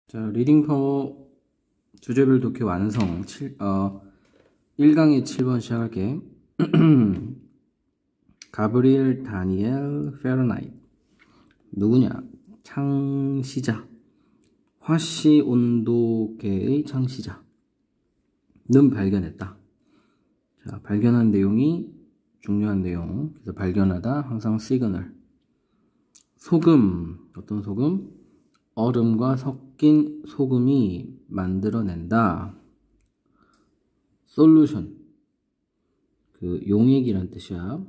자, 리딩 파워 주제별 독해 완성 1강의 7번 시작할게. 가브리엘 다니엘 페르나이트 누구냐? 창시자, 화씨 온도계의 창시자는 발견했다. 자, 발견한 내용이 중요한 내용. 그래서 발견하다 항상 시그널. 소금, 어떤 소금? 얼음과 섞인 소금이 만들어낸다. 솔루션, 그 용액이란 뜻이야.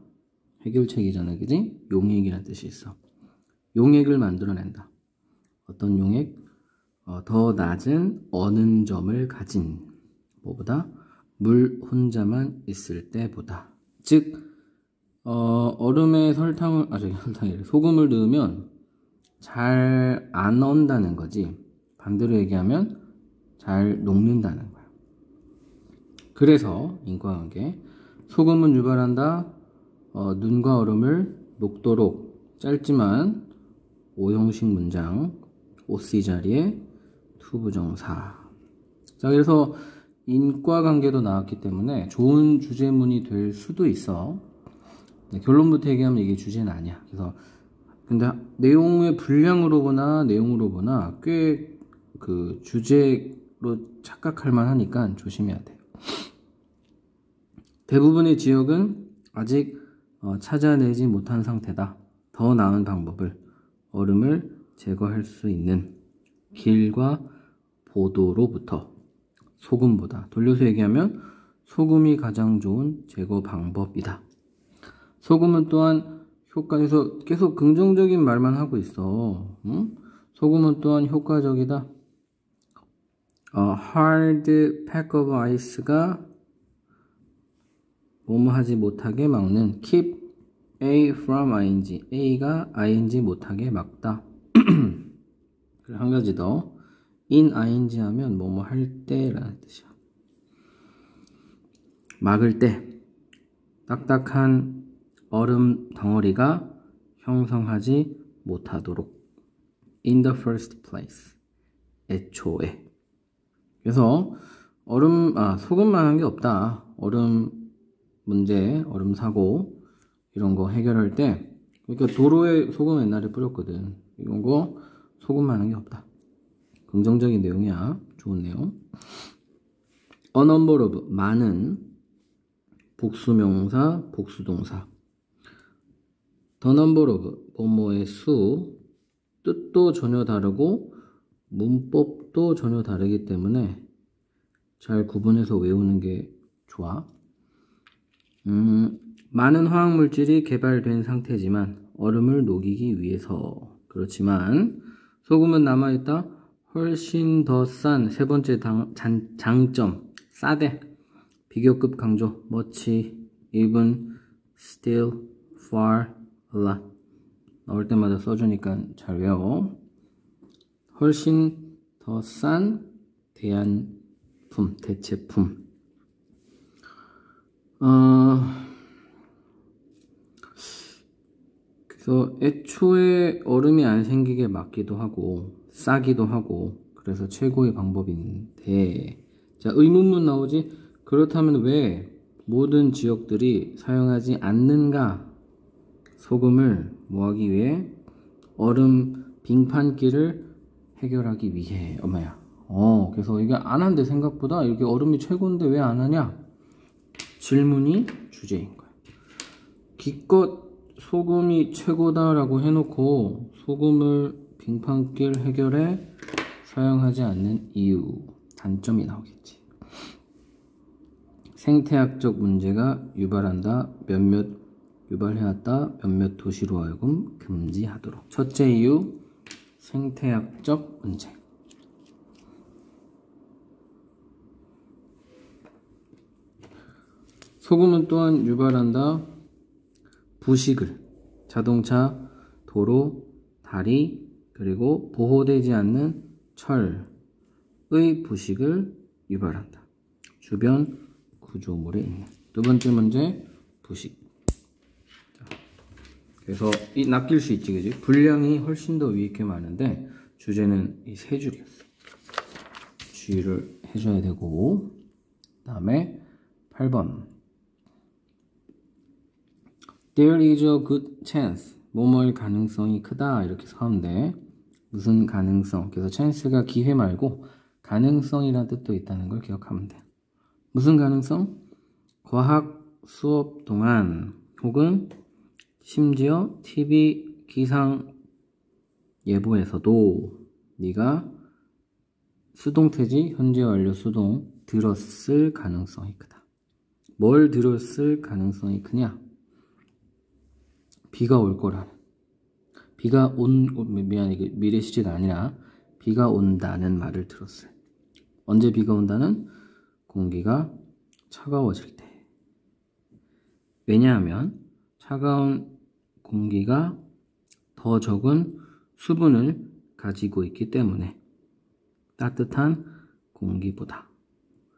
해결책이잖아, 그지? 용액이란 뜻이 있어. 용액을 만들어낸다. 어떤 용액? 더 낮은 어는 점을 가진, 뭐보다? 물 혼자만 있을 때보다. 즉 얼음에 소금을 넣으면 잘 안 언다는 거지. 반대로 얘기하면 잘 녹는다는 거야. 그래서 인과관계, 소금은 유발한다. 눈과 얼음을 녹도록. 짧지만 5형식 문장, OC 자리에 투부정사. 자, 그래서 인과관계도 나왔기 때문에 좋은 주제문이 될 수도 있어. 결론부터 얘기하면 이게 주제는 아니야. 그래서 근데 내용의 분량으로 보나 내용으로 보나 꽤 그 주제로 착각할 만하니까 조심해야 돼요. 대부분의 지역은 아직 찾아내지 못한 상태다. 더 나은 방법을, 얼음을 제거할 수 있는 길과 보도로부터 소금보다, 돌려서 얘기하면 소금이 가장 좋은 제거 방법이다. 소금은 또한 효과에서 계속 긍정적인 말만 하고 있어. 응? 소금은 또한 효과적이다. hard pack of ice가 뭐뭐 하지 못하게 막는, keep A from ing, A가 ing 못하게 막다. 그리고 한 가지 더, in ing 하면 뭐뭐 할 때라는 뜻이야. 막을 때, 딱딱한 얼음 덩어리가 형성하지 못하도록. in the first place, 애초에. 그래서 소금만 한 게 없다. 얼음 문제, 얼음 사고 이런 거 해결할 때, 그러니까 도로에 소금 옛날에 뿌렸거든. 이런 거 소금만 한 게 없다. 긍정적인 내용이야. 좋은 내용. A number of, 많은, 복수명사, 복수동사. The number of, 뭐뭐의 수, 뜻도 전혀 다르고 문법도 전혀 다르기 때문에 잘 구분해서 외우는 게 좋아. 많은 화학물질이 개발된 상태지만 얼음을 녹이기 위해서. 그렇지만 소금은 남아있다. 훨씬 더 싼, 세 번째 장점, 싸대. 비교급 강조, much, even, still, far, a lot. 나올 때마다 써주니까 잘 외워. 훨씬 더 싼 대안품, 대체품. 그래서 애초에 얼음이 안 생기게 막기도 하고 싸기도 하고, 그래서 최고의 방법인데, 자, 의문문 나오지? 그렇다면 왜 모든 지역들이 사용하지 않는가? 소금을 뭐하기 위해? 얼음 빙판길을 해결하기 위해. 그래서 이게 안 한대. 생각보다 이렇게 얼음이 최고인데 왜 안 하냐? 질문이 주제인 거야. 기껏 소금이 최고다라고 해놓고 소금을 빙판길 해결에 사용하지 않는 이유, 단점이 나오겠지. 생태학적 문제가 유발해왔다. 몇몇 도시로 하여금 금지하도록. 첫째 이유, 생태학적 문제. 소금은 또한 유발한다. 부식을, 자동차, 도로, 다리, 그리고 보호되지 않는 철의 부식을 유발한다. 주변 구조물에 있는. 두 번째 문제, 부식. 그래서 낚일 수 있지, 그지? 분량이 훨씬 더 위에 게 많은데 주제는 이 세 줄이었어. 주의를 해줘야 되고, 그 다음에 8번. There is a good chance. 뭐뭐일 가능성이 크다. 이렇게 해서 하면 돼. 무슨 가능성. 그래서 chance가 기회 말고 가능성이라는 뜻도 있다는 걸 기억하면 돼. 무슨 가능성? 과학 수업 동안 혹은 심지어 TV 기상 예보에서도 네가 수동태지 현재 완료 수동 들었을 가능성이 크다. 뭘 들었을 가능성이 크냐? 비가 올 거라는. 비가 미안해, 미래 시제가 아니라 비가 온다는 말을 들었을. 언제 비가 온다는? 공기가 차가워질 때. 왜냐하면 차가운 공기가 더 적은 수분을 가지고 있기 때문에 따뜻한 공기보다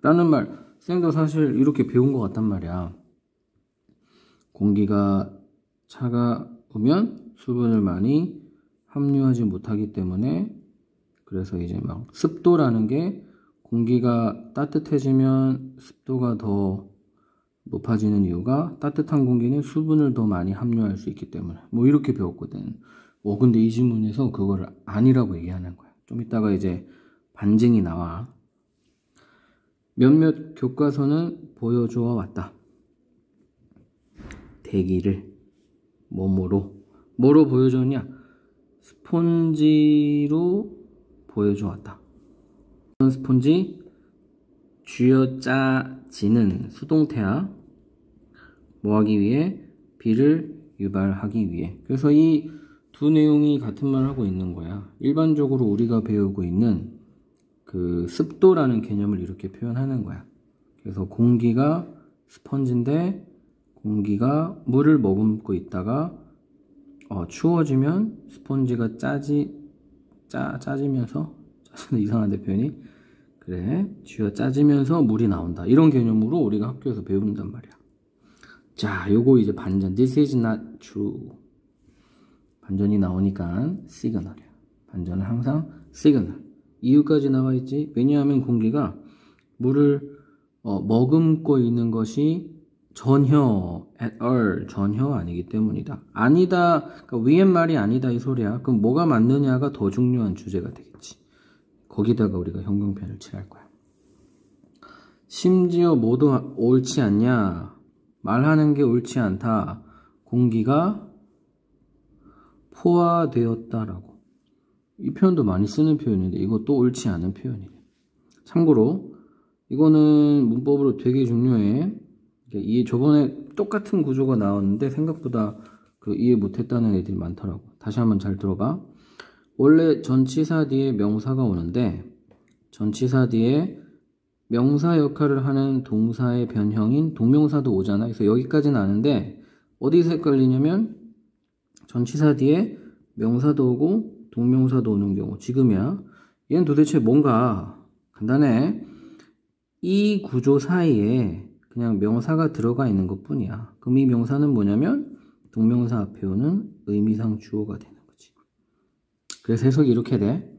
라는 말, 쌤도 사실 이렇게 배운 것 같단 말이야. 공기가 차가우면 수분을 많이 함유하지 못하기 때문에, 그래서 이제 막 습도라는 게 공기가 따뜻해지면 습도가 더 높아지는 이유가 따뜻한 공기는 수분을 더 많이 함유할 수 있기 때문에, 뭐 이렇게 배웠거든. 근데 이 질문에서 그거를 아니라고 얘기하는 거야. 좀 이따가 이제 반증이 나와. 몇몇 교과서는 보여주어 왔다. 대기를 뭐로 보여줬냐? 스폰지로 보여줘 왔다. 스폰지 쥐어짜지는 수동태야. 뭐 하기 위해? 비를 유발하기 위해. 그래서 이 두 내용이 같은 말을 하고 있는 거야. 일반적으로 우리가 배우고 있는 그 습도라는 개념을 이렇게 표현하는 거야. 그래서 공기가 스펀지인데 공기가 물을 머금고 있다가 추워지면 스펀지가 짜지면서 이상한데 표현이? 그래, 쥐어 짜지면서 물이 나온다. 이런 개념으로 우리가 학교에서 배운단 말이야. 자, 요거 이제 반전. This is not true. 반전이 나오니까 시그널이야. 반전은 항상 시그널. 이유까지 나와 있지. 왜냐하면 공기가 물을 머금고 있는 것이 전혀 at all 전혀 아니기 때문이다. 아니다. 그러니까 위의 말이 아니다 이 소리야. 그럼 뭐가 맞느냐가 더 중요한 주제가 되겠지. 거기다가 우리가 형용편을 칠할 거야. 심지어 모두 옳지 않냐? 말하는 게 옳지 않다. 공기가 포화되었다라고. 이 표현도 많이 쓰는 표현인데 이것도 옳지 않은 표현이래. 참고로 이거는 문법으로 되게 중요해. 이게 저번에 똑같은 구조가 나왔는데 생각보다 이해 못했다는 애들이 많더라고. 다시 한번 잘 들어봐. 원래 전치사 뒤에 명사가 오는데 전치사 뒤에 명사 역할을 하는 동사의 변형인 동명사도 오잖아. 그래서 여기까지는 아는데 어디서 헷갈리냐면 전치사 뒤에 명사도 오고 동명사도 오는 경우. 지금이야. 얘는 도대체 뭔가 간단해. 이 구조 사이에 그냥 명사가 들어가 있는 것 뿐이야. 그럼 이 명사는 뭐냐면 동명사 앞에 오는 의미상 주어가 되는 거지. 그래서 해석이 이렇게 돼.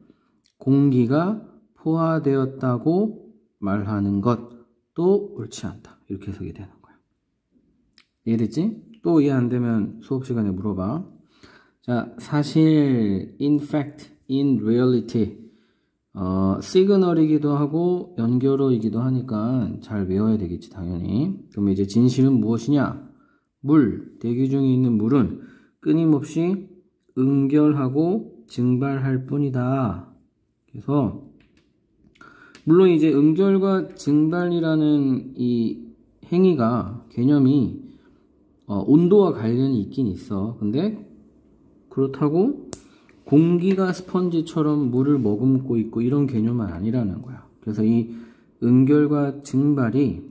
공기가 포화되었다고 말하는 것도 옳지 않다. 이렇게 해석이 되는 거야. 이해됐지? 또 이해 안 되면 수업 시간에 물어봐. 자, 사실, in fact, in reality, 시그널이기도 하고 연결어이기도 하니까 잘 외워야 되겠지, 당연히. 그럼 이제 진실은 무엇이냐? 물, 대기 중에 있는 물은 끊임없이 응결하고 증발할 뿐이다. 그래서 물론 이제 응결과 증발이라는 이 행위가 개념이 온도와 관련이 있긴 있어. 근데 그렇다고 공기가 스펀지처럼 물을 머금고 있고 이런 개념은 아니라는 거야. 그래서 이 응결과 증발이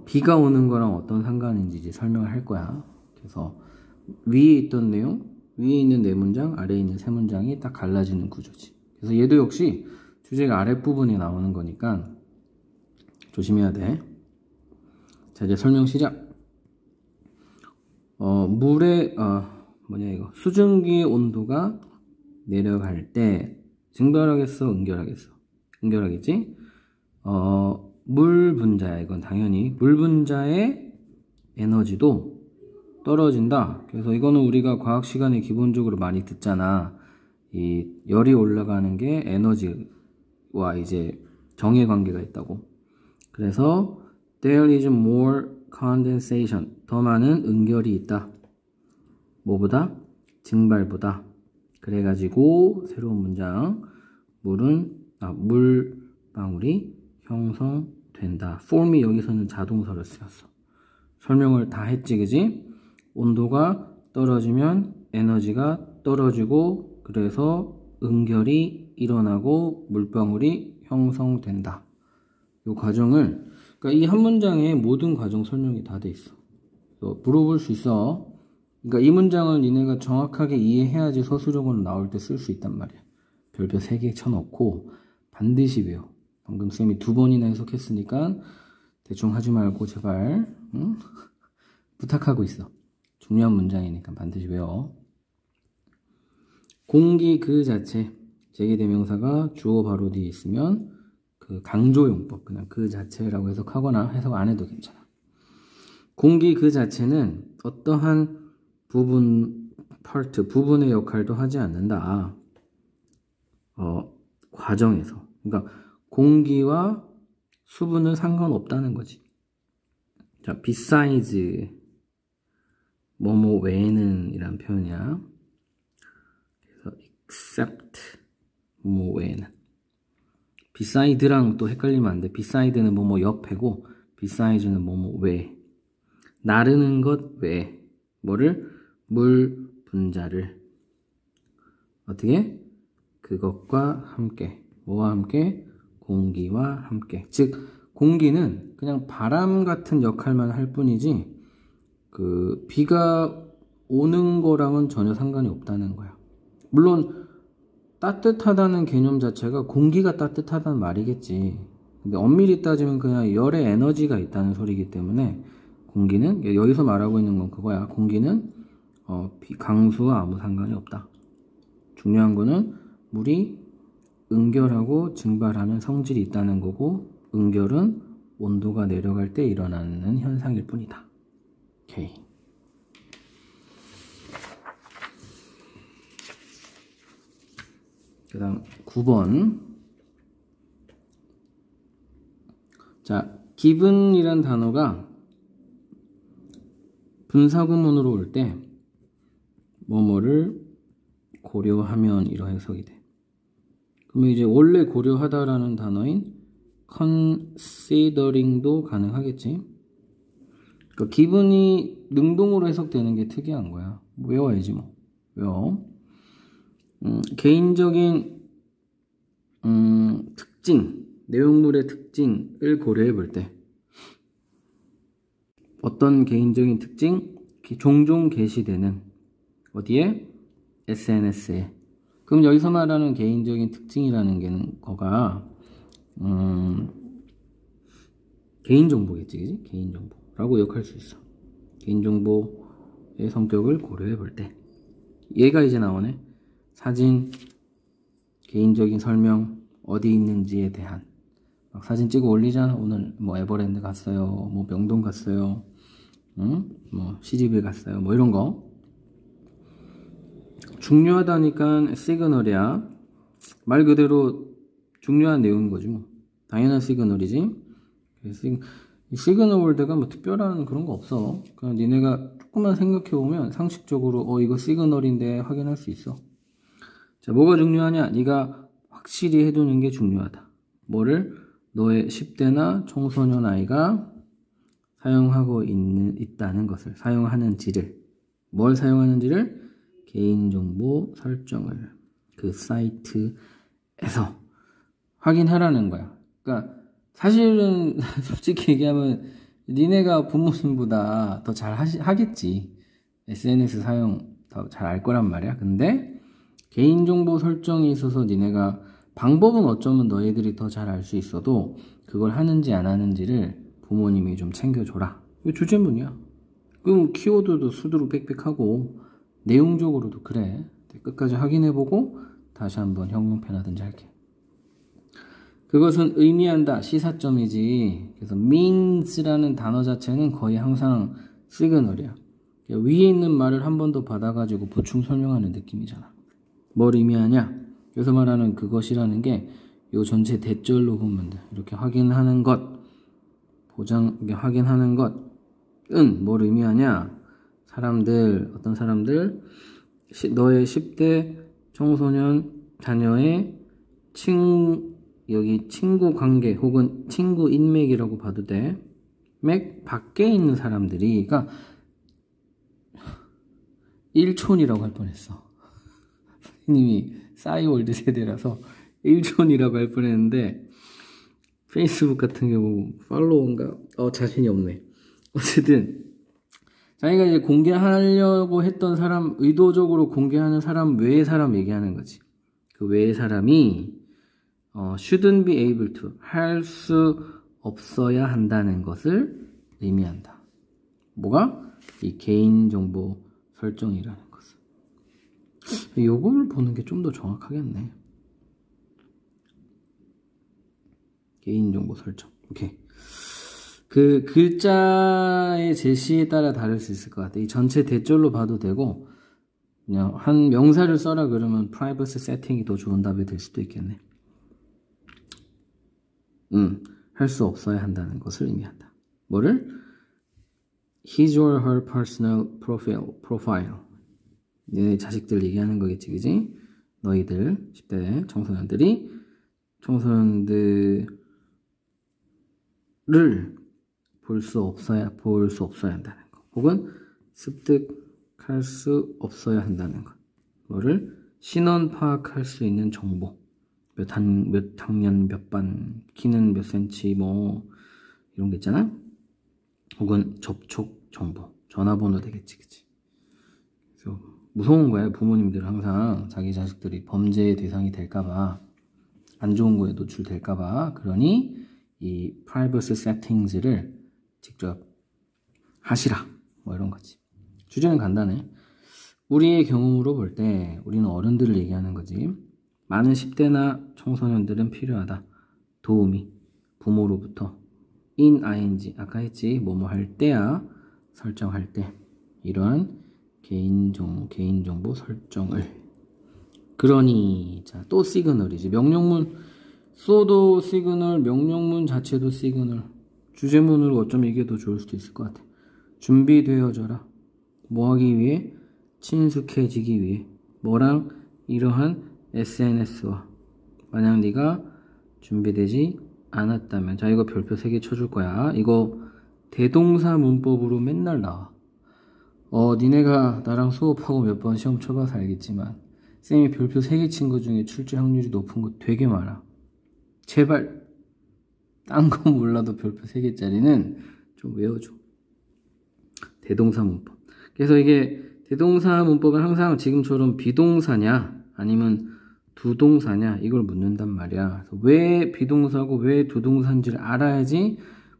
비가 오는 거랑 어떤 상관인지 이제 설명을 할 거야. 그래서 위에 있던 내용, 위에 있는 네 문장, 아래에 있는 세 문장이 딱 갈라지는 구조지. 그래서 얘도 역시 주제가 아랫부분에 나오는 거니까 조심해야 돼. 자, 이제 설명 시작. 물의 수증기의 온도가 내려갈 때 증발하겠어, 응결하겠어? 은결하겠지? 물 분자야. 이건 당연히 물 분자의 에너지도 떨어진다. 그래서 이거는 우리가 과학 시간에 기본적으로 많이 듣잖아. 이 열이 올라가는 게 에너지와 이제 정의 관계가 있다고. 그래서 there is more condensation. 더 많은 은결이 있다. 뭐보다? 증발보다. 그래가지고 새로운 문장. 물방울이 형성된다. form이 여기서는 자동사를 쓰였어. 설명을 다 했지, 그지? 온도가 떨어지면 에너지가 떨어지고 그래서 은결이 일어나고 물방울이 형성된다. 이 과정을, 그러니까 이 한 문장에 모든 과정 설명이 다 돼 있어. 물어볼 수 있어. 그러니까 이 문장을 니네가 정확하게 이해해야지 서술형으로 나올 때 쓸 수 있단 말이야. 별표 3개 쳐놓고 반드시 외워. 방금 쌤이 2번이나 해석했으니까 대충 하지 말고 제발, 응? 부탁하고 있어. 중요한 문장이니까 반드시 외워. 공기 그 자체, 제기대명사가 주어 바로 뒤에 있으면 그 강조용법, 그냥 그 자체라고 해석하거나 해석 안 해도 괜찮아. 공기 그 자체는 어떠한 부분의 역할도 하지 않는다. 과정에서. 그러니까 공기와 수분은 상관없다는 거지. 자, besides 뭐뭐 외에는 이란 표현이야. 그래서 except 뭐뭐 외에는. beside랑 또 헷갈리면 안 돼. beside는 뭐뭐 옆에고 besides는 뭐뭐 외. 나르는 것 외에. 뭐를? 물 분자를. 어떻게? 그것과 함께. 뭐와 함께? 공기와 함께. 즉 공기는 그냥 바람 같은 역할만 할 뿐이지 그 비가 오는 거랑은 전혀 상관이 없다는 거야. 물론 따뜻하다는 개념 자체가 공기가 따뜻하다는 말이겠지. 근데 엄밀히 따지면 그냥 열의 에너지가 있다는 소리이기 때문에 공기는, 여기서 말하고 있는 건 그거야. 공기는 강수와 아무 상관이 없다. 중요한 거는 물이 은결하고 증발하는 성질이 있다는 거고, 은결은 온도가 내려갈 때 일어나는 현상일 뿐이다. 오케이. 그 다음 9번. 자, given이란 단어가 분사구문으로 올 때 뭐뭐를 고려하면 이런 해석이 돼. 그러면 이제 원래 고려하다라는 단어인 considering도 가능하겠지. 그러니까 given이 능동으로 해석되는 게 특이한 거야. 외워야지 뭐. 외워. 개인적인 특징, 내용물의 특징을 고려해 볼 때 어떤 개인적인 특징? 종종 게시되는 어디에? SNS에. 그럼 여기서 말하는 개인적인 특징이라는 거가 개인정보겠지, 그지? 개인정보라고 역할 수 있어. 개인정보의 성격을 고려해 볼 때 얘가 이제 나오네. 사진, 개인적인 설명, 어디 있는지에 대한. 막 사진 찍어 올리잖아. 오늘 뭐 에버랜드 갔어요, 뭐 명동 갔어요, 뭐 시집을 갔어요, 뭐 이런 거. 중요하다니까 시그널이야. 말 그대로 중요한 내용인 거지 뭐. 당연한 시그널이지. 시그널 월드가 뭐 특별한 그런 거 없어. 그냥 니네가 조금만 생각해 보면 상식적으로 이거 시그널인데 확인할 수 있어. 자, 뭐가 중요하냐? 네가 확실히 해두는 게 중요하다. 뭐를? 너의 10대나 청소년 아이가 사용하고 있다는 것을, 사용하는지를. 뭘 사용하는지를? 개인정보 설정을 그 사이트에서 확인하라는 거야. 그러니까 사실은 솔직히 얘기하면 니네가 부모님보다 더 잘 하겠지. SNS 사용 더 잘 알 거란 말이야. 근데 개인정보 설정에 있어서 니네가 방법은 어쩌면 너희들이 더 잘 알 수 있어도 그걸 하는지 안 하는지를 부모님이 좀 챙겨줘라. 이거 주제문이야. 그럼 키워드도 수두룩 빽빽하고 내용적으로도 그래. 끝까지 확인해보고 다시 한번 형용편 하든지 할게. 그것은 의미한다. 시사점이지. 그래서 means라는 단어 자체는 거의 항상 시그널이야. 위에 있는 말을 한 번 더 받아가지고 보충 설명하는 느낌이잖아. 뭘 의미하냐? 여기서 말하는 그것이라는 게 요 전체 대절로 보면 돼. 이렇게 확인하는 것, 확인하는 것은 뭘 의미하냐? 사람들, 어떤 사람들, 너의 10대 청소년 자녀의 여기 친구 관계 혹은 친구 인맥이라고 봐도 돼. 맥 밖에 있는 사람들이, 그러니까 일촌이라고 할 뻔했어. 선생님이 싸이월드 세대라서 일촌이라고 할 뻔했는데 페이스북 같은 경우 팔로워인가? 자신이 없네. 어쨌든 자기가 이제 공개하려고 했던 사람, 의도적으로 공개하는 사람 외의 사람 얘기하는 거지. 그 외의 사람이 shouldn't be able to, 할 수 없어야 한다는 것을 의미한다. 뭐가? 이 개인정보 설정이라는 것을. 요걸 보는 게 좀 더 정확하겠네. 개인정보 설정. 오케이. 그 글자의 제시에 따라 다를 수 있을 것 같아. 이 전체 대절로 봐도 되고, 그냥 한 명사를 써라 그러면 privacy 세팅이 더 좋은 답이 될 수도 있겠네. 할 수 없어야 한다는 것을 의미한다. 뭐를? His or her personal profile. 네 자식들 얘기하는 거겠지, 그지? 너희들 10대 청소년들이 청소년들을 볼 수 없어야 한다는 거. 혹은 습득할 수 없어야 한다는 것. 뭐를? 신원 파악할 수 있는 정보. 몇 학년, 몇 반, 키는 몇 센치, 뭐 이런 게 있잖아. 혹은 접촉 정보. 전화번호 되겠지, 그치? 그래서 무서운 거예요. 부모님들 항상 자기 자식들이 범죄의 대상이 될까봐, 안 좋은 거에 노출될까봐. 그러니 이 privacy settings를 직접 하시라, 뭐 이런 거지. 주제는 간단해. 우리의 경험으로 볼 때 우리는 어른들을 얘기하는 거지. 많은 10대나 청소년들은 필요하다. 도움이 부모로부터 in ing, 아까 했지, 뭐뭐 할 때야, 설정할 때, 이러한 개인정보 설정을. 그러니 자, 또 시그널이지. 명령문 써도 시그널, 명령문 자체도 시그널. 주제문으로 어쩌면 이게 더 좋을 수도 있을 것 같아. 준비되어져라. 뭐 하기 위해? 친숙해지기 위해. 뭐랑? 이러한 SNS와. 만약 네가 준비되지 않았다면, 자, 이거 별표 3개 쳐줄 거야. 이거 대동사 문법으로 맨날 나와. 니네가 나랑 수업하고 몇 번 시험 쳐봐서 알겠지만 쌤이 별표 3개 친 거 중에 출제 확률이 높은 거 되게 많아. 제발 딴 거 몰라도 별표 3개짜리는 좀 외워줘. 대동사 문법. 그래서 이게 대동사 문법은 항상 지금처럼 비동사냐 아니면 두동사냐 이걸 묻는단 말이야. 그래서 왜 비동사고 왜 두동사인지를 알아야지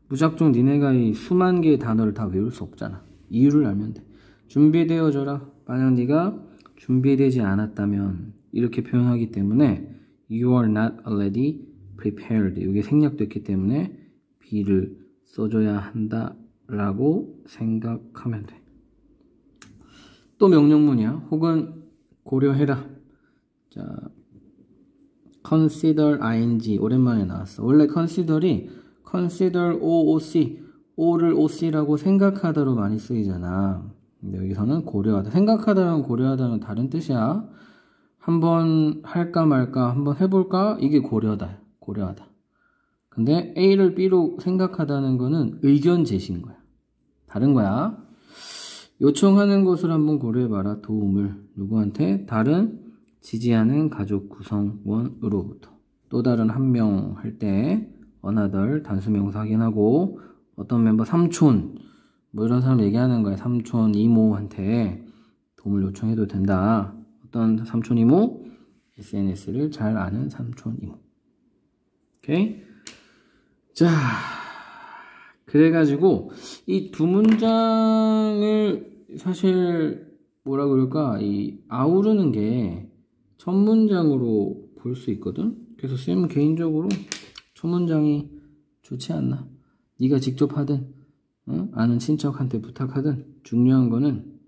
무작정 니네가 이 수만 개의 단어를 다 외울 수 없잖아. 이유를 알면 돼. 준비되어져라. 만약 네가 준비되지 않았다면 이렇게 표현하기 때문에 You are not already prepared. 이게 생략됐기 때문에 be를 써줘야 한다라고 생각하면 돼. 또 명령문이야. 혹은 고려해라. 자, consider ing 오랜만에 나왔어. 원래 consider이 consider OOC, O를 OC라고 생각하다로 많이 쓰이잖아. 근데 여기서는 고려하다. 생각하다랑 고려하다는 다른 뜻이야. 한번 할까 말까, 한번 해볼까? 이게 고려하다. 근데 A를 B로 생각하다는 거는 의견 제시인 거야. 다른 거야. 요청하는 것을 한번 고려해봐라. 도움을. 누구한테? 다른 지지하는 가족 구성원으로부터. 또 다른 한 명 할 때 another 단수명사 확인하고 어떤 멤버 삼촌 뭐 이런 사람 얘기하는 거야. 삼촌 이모한테 도움을 요청해도 된다. 어떤 삼촌 이모? SNS를 잘 아는 삼촌 이모. 오케이? 자, 그래가지고 이 두 문장을 사실 뭐라 그럴까, 이 아우르는 게 첫 문장으로 볼 수 있거든. 그래서 쌤은 개인적으로 첫 문장이 좋지 않나? 네가 직접 하든 아는 친척한테 부탁하든 중요한 거는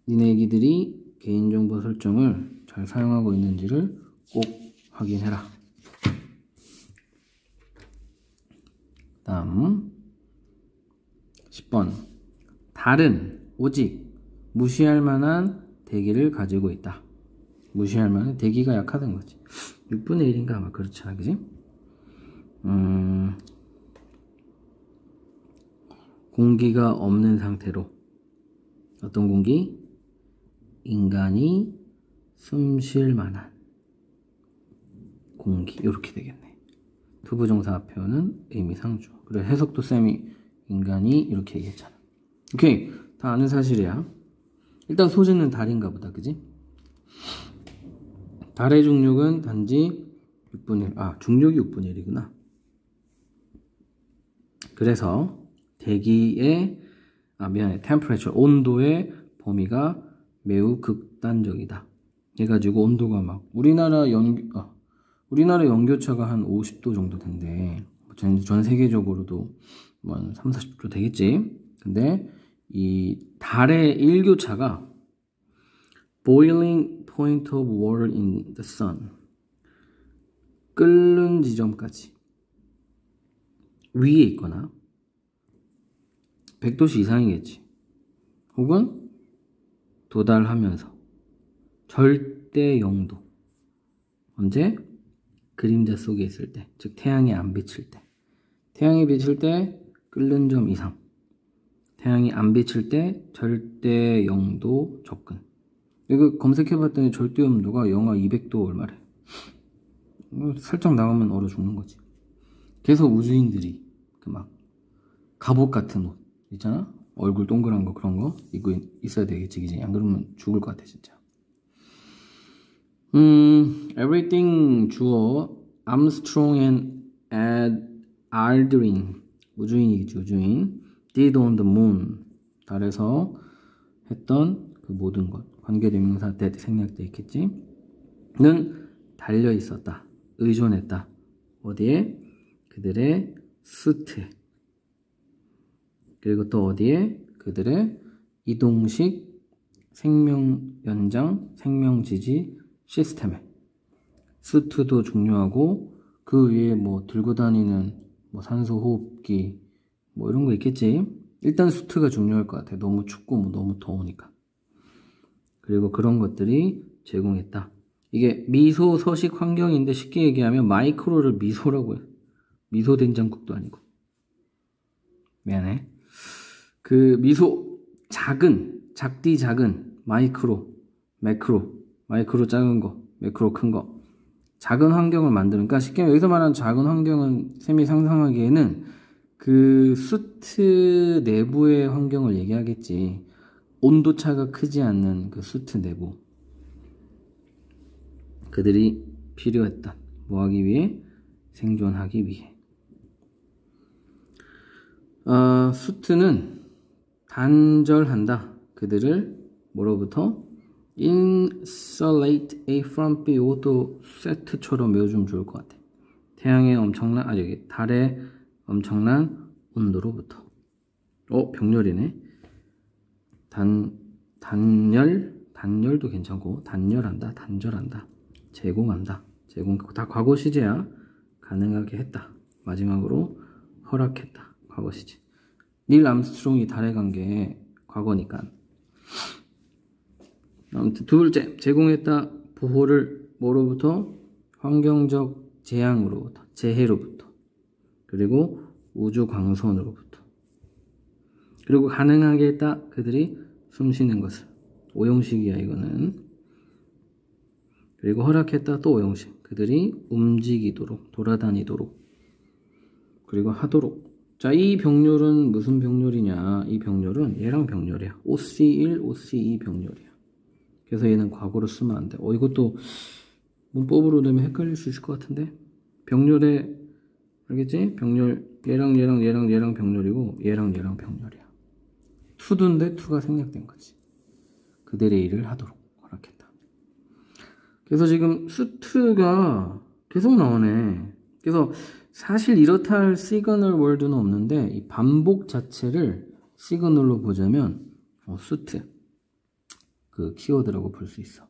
니네 애기들이 개인정보 설정을 잘 사용하고 있는지를 꼭 확인해라. 다음 10번 다른, 오직 무시할 만한 대기를 가지고 있다. 무시할 만한 대기가 약하다는 거지. 6분의 1인가 아마 그렇잖아, 그지? 공기가 없는 상태로 어떤 공기? 인간이 숨 쉴 만한 공기 이렇게 되겠네. 투부정사 표현은 의미상주. 그래 해석도 쌤이 인간이 이렇게 얘기했잖아. 오케이 다 아는 사실이야. 일단 소재는 달인가 보다 그지? 달의 중력은 단지 6분의 1 중력이 6분의 1이구나. 그래서 대기의 temperature 온도의 범위가 매우 극단적이다 해가지고 온도가 막 우리나라 연교차가 한 50도 정도 된대. 전 세계적으로도 뭐 3, 40도 되겠지. 근데 이 달의 일교차가 boiling point of water in the sun 끓는 지점까지 위에 있거나 100도씨 이상이겠지. 혹은 도달하면서 절대 0도. 언제? 그림자 속에 있을 때, 즉 태양이 안 비칠 때. 태양이 비칠 때 끓는 점 이상. 태양이 안 비칠 때 절대 0도 접근. 이거 검색해봤더니 절대 온도가 영하 200도 얼마래. 살짝 나가면 얼어 죽는 거지. 그래서 우주인들이 그 막 갑옷 같은 옷 있잖아? 얼굴 동그란 거 그런 거 입고 있어야 되겠지, 그지? 안 그러면 죽을 것 같아 진짜. everything 주어 Armstrong and Aldrin 우주인이겠지, 우주인. did on the moon 달에서 했던 그 모든 것 관계대명사 that 생략돼 있겠지. 는 달려 있었다, 의존했다. 어디에? 그들의 수트에. 그리고 또 어디에? 그들의 이동식 생명 연장, 생명 지지 시스템에. 수트도 중요하고 그 위에 뭐 들고 다니는 뭐 산소 호흡기 뭐 이런 거 있겠지. 일단 수트가 중요할 것 같아. 너무 춥고 뭐 너무 더우니까. 그리고 그런 것들이 제공했다. 이게 미소 서식 환경인데 쉽게 얘기하면 마이크로를 미소라고 해. 미소 된장국도 아니고. 미안해. 그 미소 작디 작은 마이크로, 매크로, 마이크로 작은 거, 매크로 큰 거. 작은 환경을 만드니까 쉽게 여기서 말하는 작은 환경은 쌤이 상상하기에는 그 수트 내부의 환경을 얘기하겠지. 온도차가 크지 않는 그 수트 내부. 그들이 필요했다. 뭐 하기 위해? 생존하기 위해. 수트는 단절한다. 그들을 뭐로부터? insulate A from B. 이것도 세트처럼 외워주면 좋을 것 같아. 태양의 엄청난, 여기 달의 엄청난 온도로부터. 병렬이네. 단열도 괜찮고, 단절한다. 제공한다. 다 과거 시제야. 가능하게 했다. 마지막으로 허락했다. 과거 시제. 닐 암스트롱이 달에 간 게 과거니까. 아무튼 둘째, 제공했다. 보호를 뭐로부터? 환경적 재앙으로부터, 재해로부터. 그리고 우주 광선으로부터. 그리고 가능하게 했다. 그들이 숨쉬는 것을. 오형식이야 이거는. 그리고 허락했다. 또 오형식. 그들이 움직이도록, 돌아다니도록. 그리고 하도록. 자, 이 병렬은 무슨 병렬이냐? 이 병렬은 얘랑 병렬이야. OC1, OC2 병렬이야. 그래서 얘는 과거로 쓰면 안 돼. 이것도 문법으로 되면 헷갈릴 수 있을 것 같은데. 병렬에 알겠지? 병렬 얘랑 병렬이고 얘랑 병렬이야. 투두인데 투가 생략된 거지. 그들의 일을 하도록 허락했다. 그래서 지금 수트가 계속 나오네. 그래서 사실 이렇다 할 시그널 월드는 없는데 이 반복 자체를 시그널로 보자면 수트 그 키워드라고 볼 수 있어.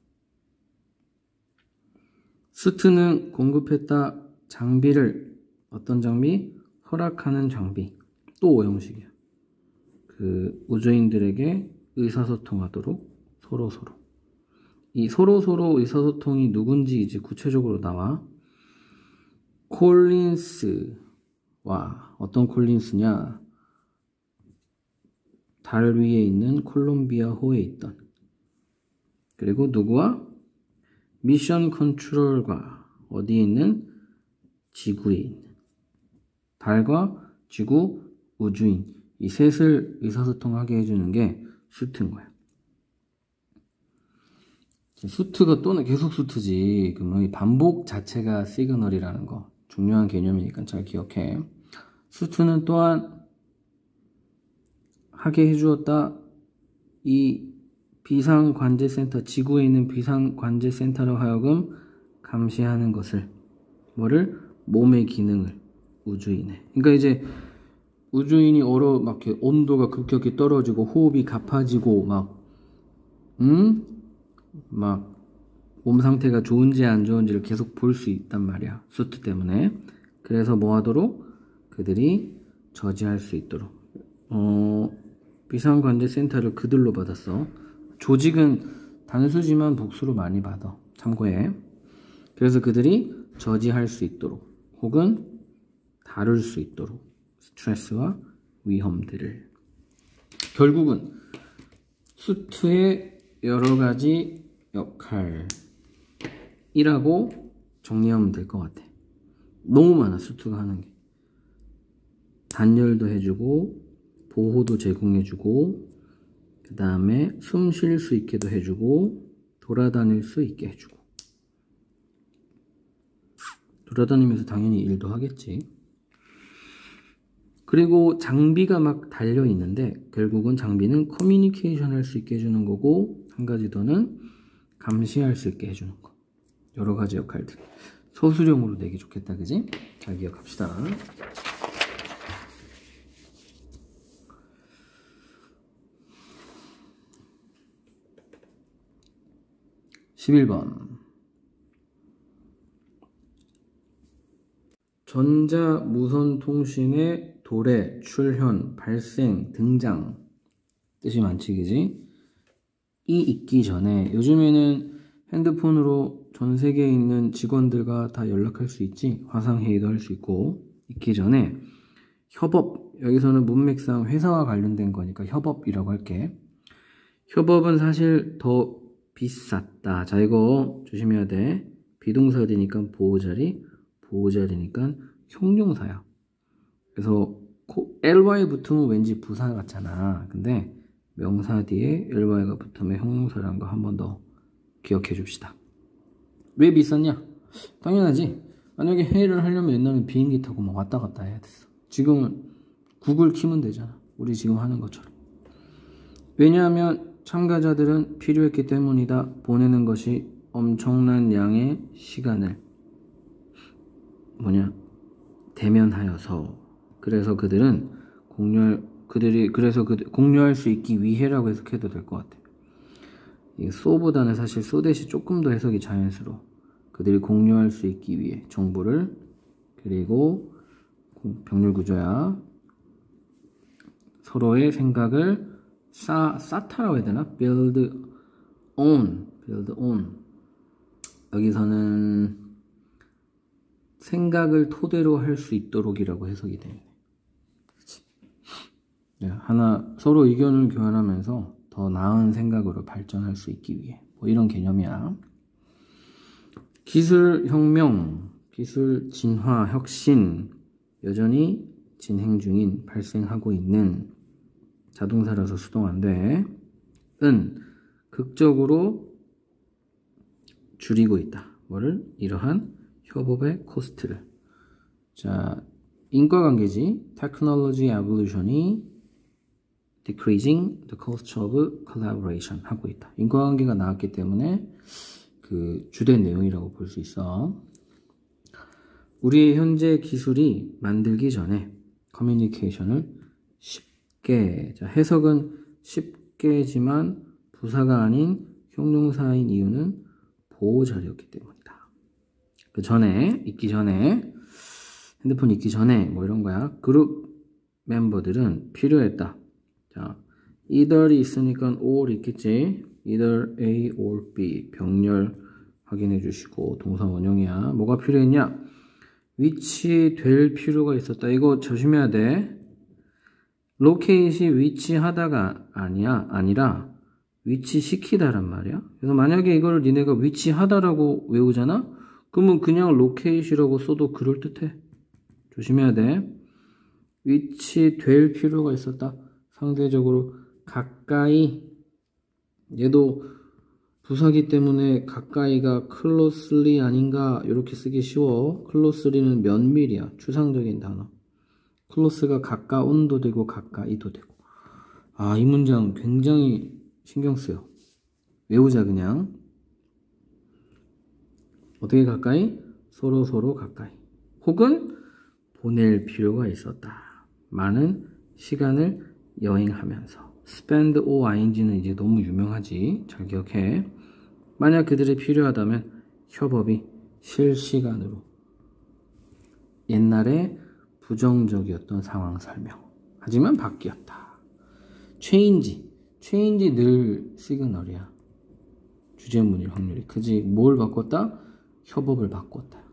수트는 공급했다 장비를 어떤 장비? 허락하는 장비. 또 오형식이야. 그 우주인들에게 의사소통하도록 서로서로. 이 서로서로 의사소통이 누군지 이제 구체적으로 나와. 콜린스와 어떤 콜린스냐? 달 위에 있는 콜롬비아호에 있던 그리고 누구와? 미션 컨트롤과 어디에 있는? 지구에 있는 달과 지구, 우주인 이 셋을 의사소통하게 해주는 게 수트인 거야. 수트가 또는 계속 수트지. 그러면 이 반복 자체가 시그널이라는 거 중요한 개념이니까 잘 기억해. 수트는 또한 하게 해주었다. 이 비상관제센터, 지구에 있는 비상관제센터로 하여금 감시하는 것을 뭐를? 몸의 기능을 우주인의. 그러니까 이제 우주인이 막 이렇게 온도가 급격히 떨어지고 호흡이 가파지고 막 몸 상태가 좋은지 안 좋은지를 계속 볼 수 있단 말이야. 수트 때문에. 그래서 뭐 하도록? 그들이 저지할 수 있도록. 비상관제센터를 그들로 받았어. 조직은 단수지만 복수로 많이 받아. 참고해. 그래서 그들이 저지할 수 있도록 혹은 다룰 수 있도록 스트레스와 위험들을. 결국은 수트의 여러 가지 역할이라고 정리하면 될 것 같아. 너무 많아 수트가 하는 게. 단열도 해주고 보호도 제공해주고 그 다음에 숨 쉴 수 있게도 해주고 돌아다닐 수 있게 해주고. 돌아다니면서 당연히 일도 하겠지. 그리고 장비가 막 달려 있는데 결국은 장비는 커뮤니케이션 할 수 있게 해주는 거고 한 가지 더는 감시할 수 있게 해주는 거. 여러 가지 역할들. 소수령으로 내기 좋겠다, 그지? 잘 기억합시다. 11번. 전자무선통신의 도래, 출현, 발생, 등장 뜻이 많지, 그지? 이 있기 전에 요즘에는 핸드폰으로 전 세계에 있는 직원들과 다 연락할 수 있지. 화상회의도 할 수 있고. 있기 전에 협업, 여기서는 문맥상 회사와 관련된 거니까 협업이라고 할게. 협업은 사실 더 비쌌다. 자, 이거 조심해야 돼. 비동사 되니까 보호자리, 보호자리니까 형용사야. 그래서 ly 붙으면 왠지 부사 같잖아. 근데 명사 뒤에 ly가 붙으면 형용사라는 거 한 번 더 기억해 줍시다. 왜 비쌌냐? 당연하지. 만약에 회의를 하려면 옛날엔 비행기 타고 막 왔다 갔다 해야 됐어. 지금은 구글 키면 되잖아. 우리 지금 하는 것처럼. 왜냐하면 참가자들은 필요했기 때문이다. 보내는 것이 엄청난 양의 시간을 대면하여서. 그래서 그들은 공유할 수 있기 위해라고 해석해도 될 것 같아. 이 소보다는 사실 소 대시 조금 더 해석이 자연스러워. 그들이 공유할 수 있기 위해 정보를. 그리고 병렬 구조야. 서로의 생각을 쌓다라고 해야 되나? build on. 여기서는 생각을 토대로 할 수 있도록이라고 해석이 되네. 그치? 하나 서로 의견을 교환하면서 더 나은 생각으로 발전할 수 있기 위해. 뭐 이런 개념이야. 기술 혁명, 기술 진화, 혁신, 여전히 진행 중인, 발생하고 있는. 자동사라서 수동 안 돼. 극적으로 줄이고 있다. 뭐를? 이러한 협업의 코스트를. 자, 인과관계지. Technology evolution이 decreasing the cost of collaboration 하고 있다. 인과관계가 나왔기 때문에 그 주된 내용이라고 볼 수 있어. 우리의 현재 기술이 만들기 전에 커뮤니케이션을 쉽게, 자, 해석은 쉽게지만 부사가 아닌 형용사인 이유는 보호자료였기 때문이다. 그 전에, 있기 전에, 핸드폰 있기 전에 뭐 이런 거야. 그룹 멤버들은 필요했다. 자, either이 있으니까 or 있겠지. either A or B. 병렬 확인해 주시고 동사 원형이야. 뭐가 필요했냐? 위치될 필요가 있었다. 이거 조심해야 돼. 로케이시 위치하다가 아니라 위치시키다란 말이야. 그래서 만약에 이걸 니네가 위치하다라고 외우잖아? 그러면 그냥 로케이시라고 써도 그럴듯해. 조심해야 돼. 위치될 필요가 있었다. 상대적으로 가까이. 얘도 부사기 때문에 가까이가 closely 아닌가 이렇게 쓰기 쉬워. closely는 면밀이야. 추상적인 단어. close가 가까운도 되고 가까이도 되고. 아, 이 문장 굉장히 신경 쓰여. 외우자 그냥. 어떻게 가까이? 서로 가까이. 혹은 보낼 필요가 있었다. 많은 시간을 여행하면서. spend or ing는 이제 너무 유명하지. 잘 기억해. 만약 그들이 필요하다면 협업이 실시간으로. 옛날에 부정적이었던 상황 설명. 하지만 바뀌었다. change 늘 시그널이야. 주제문일 확률이 크지. 뭘 바꿨다? 협업을 바꿨다.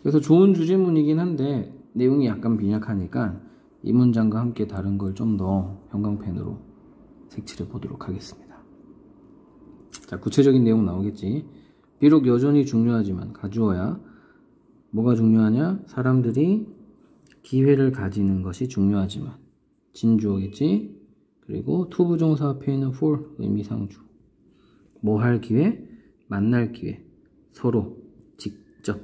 그래서 좋은 주제문이긴 한데 내용이 약간 빈약하니까 이 문장과 함께 다른 걸 좀 더 형광펜으로 색칠해 보도록 하겠습니다. 자, 구체적인 내용 나오겠지. 비록 여전히 중요하지만 가주어야. 뭐가 중요하냐? 사람들이 기회를 가지는 것이 중요하지만. 진주어겠지. 그리고 투부정사 앞에 있는 for 의미상주. 뭐 할 기회? 만날 기회. 서로 직접.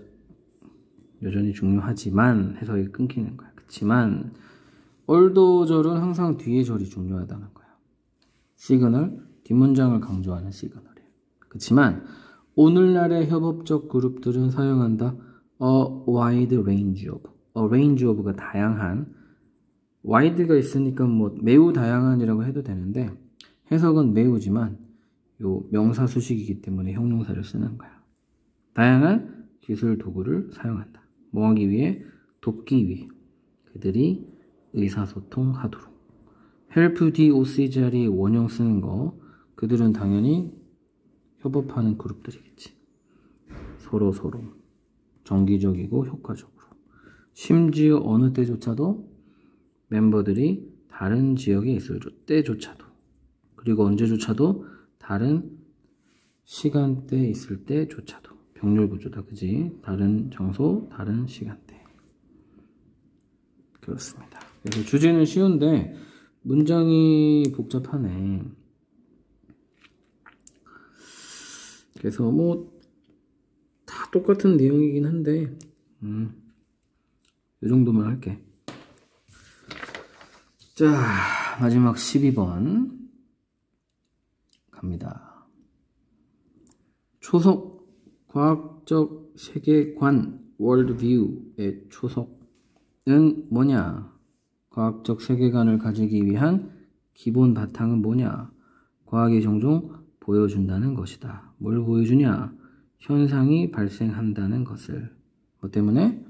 여전히 중요하지만 해석이 끊기는 거야. 그치만 얼도 절은 항상 뒤에 절이 중요하다는 거야. 시그널, 뒷문장을 강조하는 시그널이에요. 그치만 오늘날의 협업적 그룹들은 사용한다. A wide range of. A range of가 다양한. wide가 있으니까 뭐 매우 다양한이라고 해도 되는데 해석은 매우지만 요 명사 수식이기 때문에 형용사를 쓰는 거야. 다양한 기술 도구를 사용한다. 뭐 하기 위해? 돕기 위해. 그들이 의사소통하도록. help doc 자리에 원형 쓰는 거. 그들은 당연히 협업하는 그룹들이겠지. 서로 정기적이고 효과적으로. 심지어 어느 때조차도 멤버들이 다른 지역에 있을 때조차도, 그리고 언제조차도 다른 시간대에 있을 때조차도. 병렬 구조다, 그지? 다른 장소, 다른 시간대. 그렇습니다. 그래서 주제는 쉬운데 문장이 복잡하네. 그래서 뭐 다 똑같은 내용이긴 한데 이 정도만 할게. 자, 마지막 12번 갑니다. 초속, 과학적 세계관, 월드뷰의 초속은 뭐냐? 과학적 세계관을 가지기 위한 기본 바탕은 뭐냐? 과학이 종종 보여준다는 것이다. 뭘 보여주냐? 현상이 발생한다는 것을. 뭐 때문에?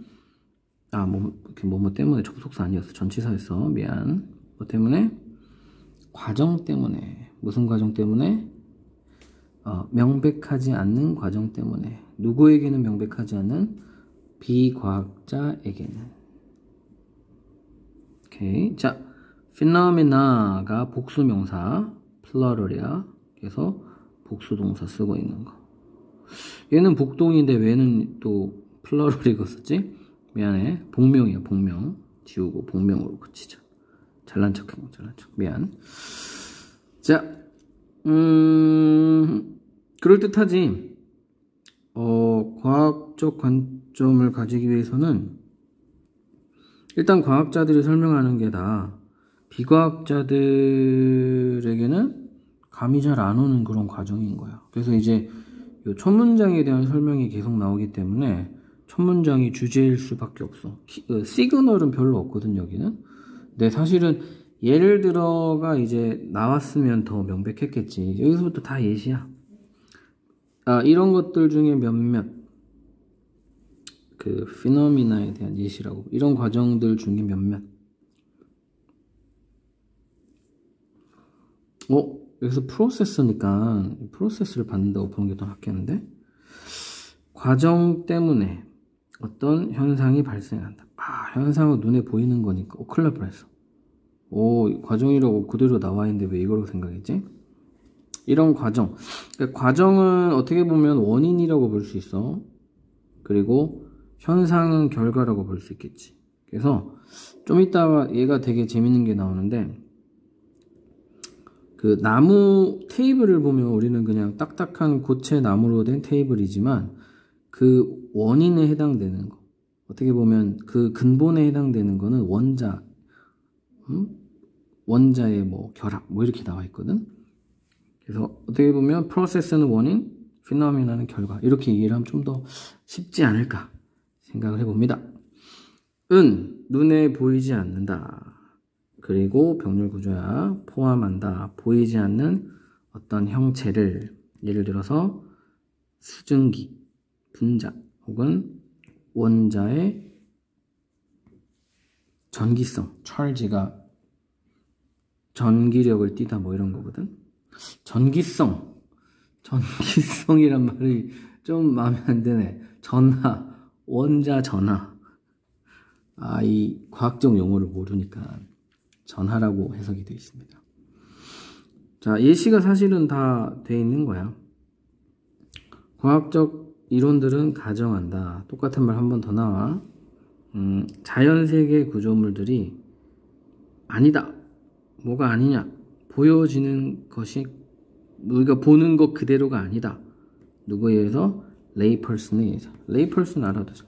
뭐 때문에. 접속사 아니었어. 전치사였어. 미안. 뭐 때문에? 과정 때문에. 무슨 과정 때문에? 명백하지 않는 과정 때문에. 누구에게는 명백하지 않은? 비과학자에게는. 오케이. 자, phenomena가 복수명사, 플러럴이야. 그래서 복수동사 쓰고 있는 거. 얘는 복동인데 왜는 또 플러럴 읽었었지? 미안해. 복명이야, 복명. 지우고 복명으로 붙이자. 잘난 척. 미안. 자, 그럴듯하지. 과학적 관점을 가지기 위해서는 일단 과학자들이 설명하는 게 다 비과학자들에게는 감이 잘 안 오는 그런 과정인 거야. 그래서 이제 이 첫 문장에 대한 설명이 계속 나오기 때문에 첫 문장이 주제일 수밖에 없어. 시그널은 별로 없거든 여기는. 근데 사실은 예를 들어가 이제 나왔으면 더 명백했겠지. 여기서부터 다 예시야. 이런 것들 중에 몇몇 그 피노미나에 대한 예시라고. 이런 과정들 중에 몇몇. 여기서 프로세스니까 프로세스를 받는다고 보는 게 더 낫겠는데? 과정 때문에 어떤 현상이 발생한다. 현상은 눈에 보이는 거니까. 큰일 날 뻔했어. 과정이라고 그대로 나와 있는데 왜 이걸로 생각했지? 이런 과정. 그러니까 과정은 어떻게 보면 원인이라고 볼 수 있어. 그리고 현상은 결과라고 볼 수 있겠지. 그래서 좀 이따가 얘가 되게 재밌는 게 나오는데, 그 나무 테이블을 보면 우리는 그냥 딱딱한 고체 나무로 된 테이블이지만 그 원인에 해당되는 거, 어떻게 보면 그 근본에 해당되는 거는 원자의 뭐 결합 뭐 이렇게 나와 있거든. 그래서 어떻게 보면 프로세스는 원인, 피노미나는 결과, 이렇게 얘기를 하면 좀 더 쉽지 않을까 생각을 해봅니다. 눈에 보이지 않는다. 그리고 병렬 구조야. 포함한다. 보이지 않는 어떤 형체를, 예를 들어서 수증기, 분자 혹은 원자의 전기성, 찰지가 전기력을 띠다 뭐 이런 거거든. 전기성이란 말이 좀 마음에 안 드네. 원자 전하. 이 과학적 용어를 모르니까 전하라고 해석이 되어 있습니다. 자, 예시가 사실은 다 돼 있는 거야. 과학적 이론들은 가정한다. 똑같은 말 한 번 더 나와. 자연세계 구조물들이 아니다. 뭐가 아니냐. 보여지는 것이 우리가 보는 것 그대로가 아니다. 누구에 의해서? 레이펄슨에 의해서. 레이펄슨 알아두자.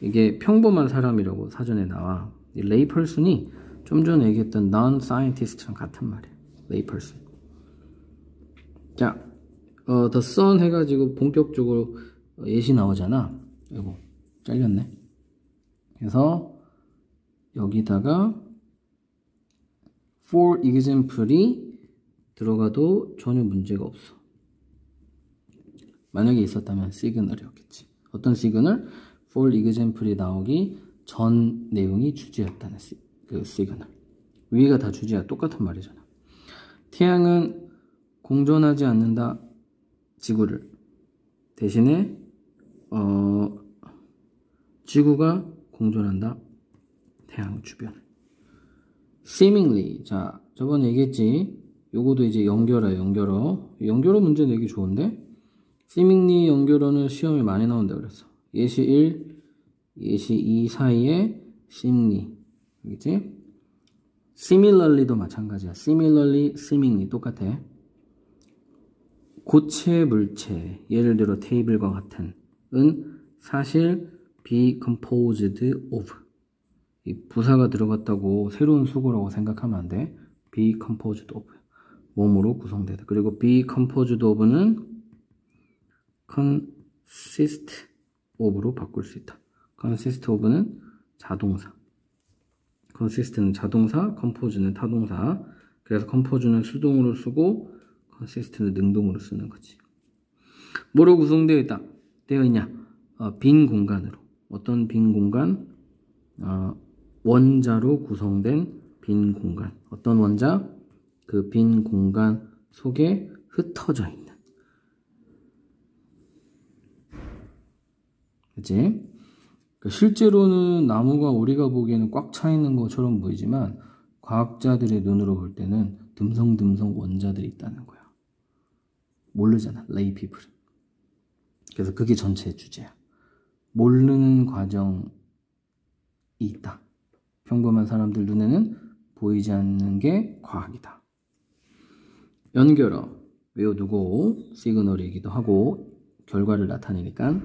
이게 평범한 사람이라고 사전에 나와. 이 레이펄슨이 좀 전에 얘기했던 non-scientist랑 같은 말이야. 레이펄슨. 자, The Sun 해가지고 본격적으로 예시 나오잖아. 이거 잘렸네. 그래서 여기다가 for example이 들어가도 전혀 문제가 없어. 만약에 있었다면 시그널이었겠지. 어떤 시그널? for example이 나오기 전 내용이 주제였다는 그 시그널. 위가 다 주제야. 똑같은 말이잖아. 태양은 공전하지 않는다. 지구를. 대신에 지구가 공전한다. 태양 주변을. seemingly. 자, 저번에 얘기했지. 요거도 이제 연결어 문제 내기 좋은데, seemingly 연결어는 시험에 많이 나온다 그랬어. 예시 1, 예시 2 사이에 seemingly. 알겠지? similarly도 마찬가지야. similarly, seemingly 똑같아. 고체 물체, 예를 들어 테이블과 같은 은 사실 be composed of. 이 부사가 들어갔다고 새로운 수고라고 생각하면 안 돼. be composed of. 몸으로 구성되다. 그리고 be composed of는 consist of로 바꿀 수 있다. consist of는 자동사. consist는 자동사, compose는 타동사. 그래서 compose는 수동으로 쓰고 consist는 능동으로 쓰는 거지. 뭐로 구성되어 있다? 되어 있냐? 빈 공간으로. 어떤 빈 공간? 원자로 구성된 빈 공간. 어떤 원자? 그 빈 공간 속에 흩어져 있는. 그치? 실제로는 나무가 우리가 보기에는 꽉 차 있는 것처럼 보이지만 과학자들의 눈으로 볼 때는 듬성듬성 원자들이 있다는 거야. 모르잖아, 레이 피플은. 그래서 그게 전체 주제야. 모르는 과정이 있다. 평범한 사람들 눈에는 보이지 않는 게 과학이다. 연결어 외워두고 시그널이기도 하고 결과를 나타내니까.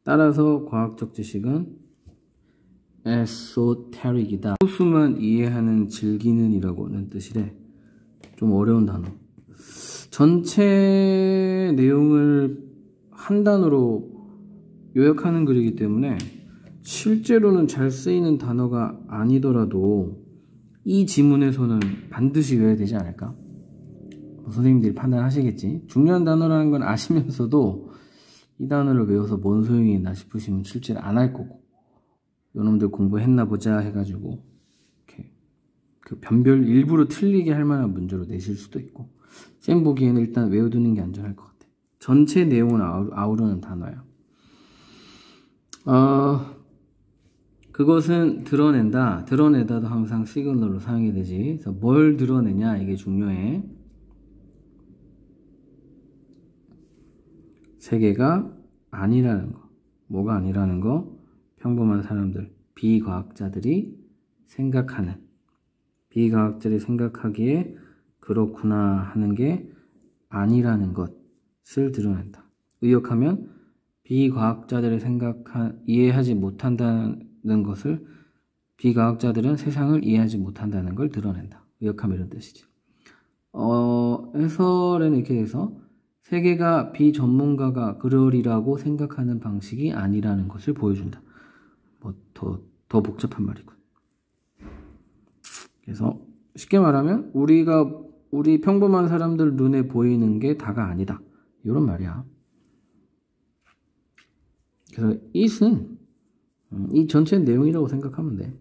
따라서 과학적 지식은 에소테릭이다. 소수만 이해하는 즐기는 이라고는 뜻이래. 좀 어려운 단어. 전체 내용을 한 단어로 요약하는 글이기 때문에 실제로는 잘 쓰이는 단어가 아니더라도 이 지문에서는 반드시 외워야 되지 않을까? 선생님들이 판단하시겠지. 중요한 단어라는 건 아시면서도 이 단어를 외워서 뭔 소용이 있나 싶으시면 실제로 안 할 거고, 요놈들 공부했나 보자 해가지고 이렇게 그 변별 일부러 틀리게 할 만한 문제로 내실 수도 있고, 쌤 보기에는 일단 외워두는 게 안전할 것 같아. 전체 내용을 아우르는 단어야. 그것은 드러낸다. 드러내다도 항상 시그널로 사용이 되지. 그래서 뭘 드러내냐, 이게 중요해. 세계가 아니라는 거. 뭐가 아니라는 거? 평범한 사람들, 비과학자들이 생각하는, 비과학자들이 생각하기에 그렇구나 하는 게 아니라는 것을 드러낸다. 의역하면 비과학자들이 이해하지 못한다는 것을, 비과학자들은 세상을 이해하지 못한다는 걸 드러낸다. 의역하면 이런 뜻이지. 해설에는 이렇게 해서 세계가 비전문가가 그러리라고 생각하는 방식이 아니라는 것을 보여준다. 뭐 더 복잡한 말이군. 그래서 쉽게 말하면 우리 평범한 사람들 눈에 보이는 게 다가 아니다. 이런 말이야. 그래서 it은 이 전체 내용이라고 생각하면 돼.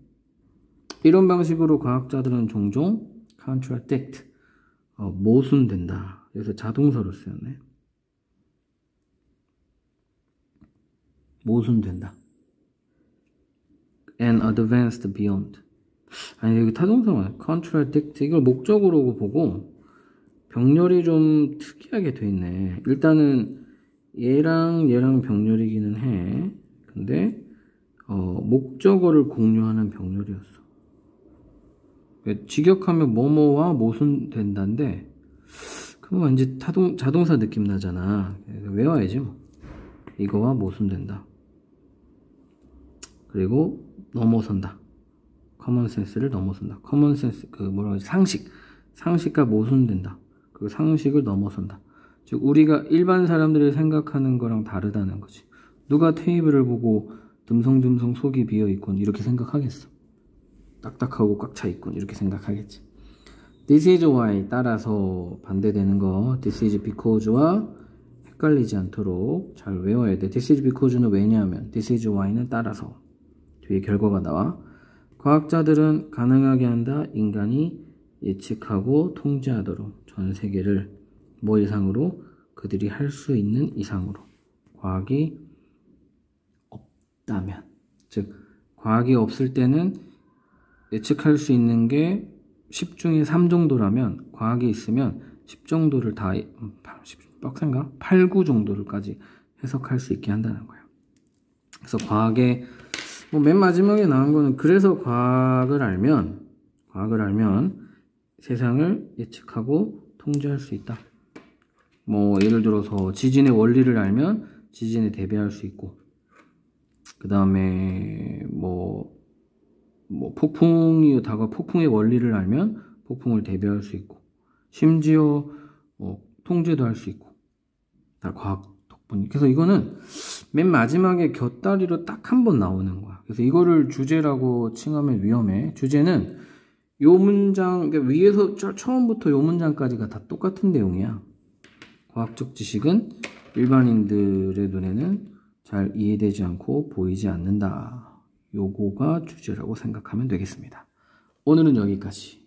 이런 방식으로 과학자들은 종종 contradict, 모순된다. 그래서 자동사로 쓰였네. 모순된다. and advanced beyond. 아니, 여기 타동사만 contradict, 이걸 목적으로 보고 병렬이 좀 특이하게 돼 있네. 일단은 얘랑 병렬이기는 해. 근데 목적어를 공유하는 병렬이었어. 직역하면 뭐뭐와 모순된다인데, 그럼 왠지 자동사 느낌 나잖아. 외워야지 뭐. 이거와 모순된다. 그리고 넘어선다. 커먼센스를 넘어선다. 커먼센스, 상식과 모순된다. 그 상식을 넘어선다. 즉 우리가 일반 사람들이 생각하는 거랑 다르다는 거지. 누가 테이블을 보고 듬성듬성 속이 비어있군 이렇게 생각하겠어? 딱딱하고 꽉 차 있군 이렇게 생각하겠지. This is why 따라서 반대되는 거 This is because와 헷갈리지 않도록 잘 외워야 돼. This is because는 왜냐하면, This is why는 따라서. 뒤에 결과가 나와. 과학자들은 가능하게 한다. 인간이 예측하고 통제하도록 전 세계를 뭐 이상으로? 그들이 할 수 있는 이상으로. 과학이 없다면, 즉 과학이 없을 때는 예측할 수 있는 게 10 중에 3 정도라면, 과학이 있으면 10 정도를 다, 빡센가? 8, 9 정도를까지 해석할 수 있게 한다는 거야. 그래서 과학의 맨 마지막에 나온 거는, 그래서 과학을 알면 세상을 예측하고 통제할 수 있다. 예를 들어서 지진의 원리를 알면 지진에 대비할 수 있고, 그 다음에 폭풍이 다가 폭풍의 원리를 알면 폭풍을 대비할 수 있고, 심지어 통제도 할 수 있고, 다 과학 덕분이. 그래서 이거는 맨 마지막에 곁다리로 딱 한 번 나오는 거야. 그래서 이거를 주제라고 칭하면 위험해. 주제는 요 문장, 그러니까 위에서 처음부터 요 문장까지가 다 똑같은 내용이야. 과학적 지식은 일반인들의 눈에는 잘 이해되지 않고 보이지 않는다. 요거가 주제라고 생각하면 되겠습니다. 오늘은 여기까지.